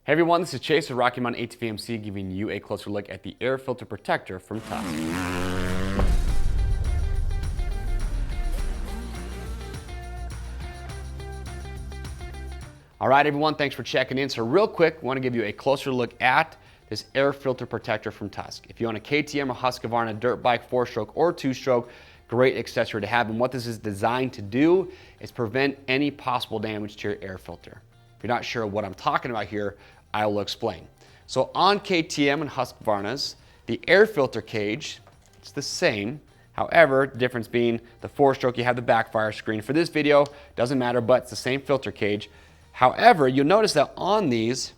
Hey everyone, this is Chase with Rocky Mountain ATV MC giving you a closer look at the air filter protector from Tusk. All right everyone, thanks for checking in. So real quick, I want to give you a closer look at this air filter protector from Tusk. If you own a KTM or Husqvarna dirt bike, 4-stroke or 2-stroke, great accessory to have. And what this is designed to do is prevent any possible damage to your air filter. If you're not sure what I'm talking about here, I will explain. So on KTM and Husqvarna's, the air filter cage, it's the same. However, the difference being the 4-stroke, you have the backfire screen. For this video, doesn't matter, but it's the same filter cage. However, you'll notice that on these,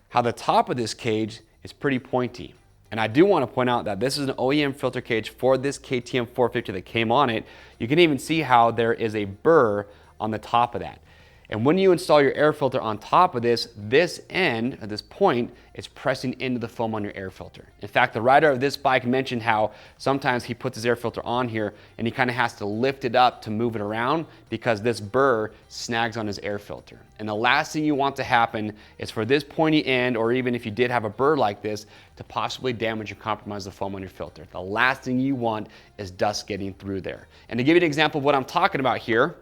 how the top of this cage is pretty pointy. And I do want to point out that this is an OEM filter cage for this KTM 450 that came on it. You can even see how there is a burr on the top of that. And when you install your air filter on top of this end, at this point, is pressing into the foam on your air filter. In fact, the rider of this bike mentioned how sometimes he puts his air filter on here and he kind of has to lift it up to move it around because this burr snags on his air filter. And the last thing you want to happen is for this pointy end, or even if you did have a burr like this, to possibly damage or compromise the foam on your filter. The last thing you want is dust getting through there. And to give you an example of what I'm talking about here,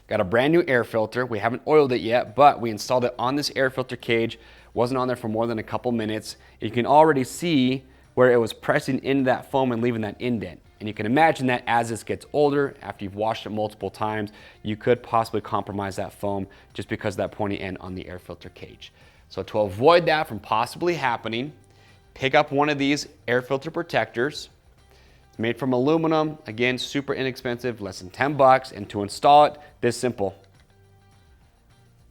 got a brand new air filter. We haven't oiled it yet, but we installed it on this air filter cage. Wasn't on there for more than a couple minutes. You can already see where it was pressing into that foam and leaving that indent. And you can imagine that as this gets older, after you've washed it multiple times, you could possibly compromise that foam just because of that pointy end on the air filter cage. So to avoid that from possibly happening, pick up one of these air filter protectors. It's made from aluminum, again, super inexpensive, less than 10 bucks, and to install it, this simple.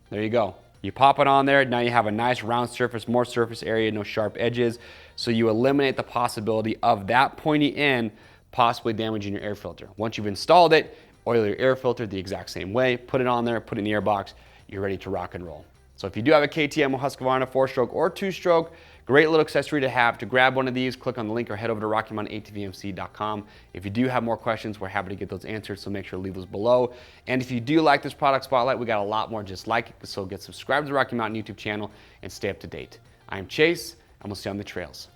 There you go. You pop it on there, now you have a nice round surface, more surface area, no sharp edges, so you eliminate the possibility of that pointy end possibly damaging your air filter. Once you've installed it, oil your air filter the exact same way, put it on there, put it in the air box, you're ready to rock and roll. So if you do have a KTM or Husqvarna 4-stroke or 2-stroke, great little accessory to have. To grab one of these, click on the link or head over to RockyMountainATVMC.com. If you do have more questions, we're happy to get those answered, so make sure to leave those below. And if you do like this product spotlight, we got a lot more just like it, so get subscribed to the Rocky Mountain YouTube channel and stay up to date. I'm Chase, and we'll see you on the trails.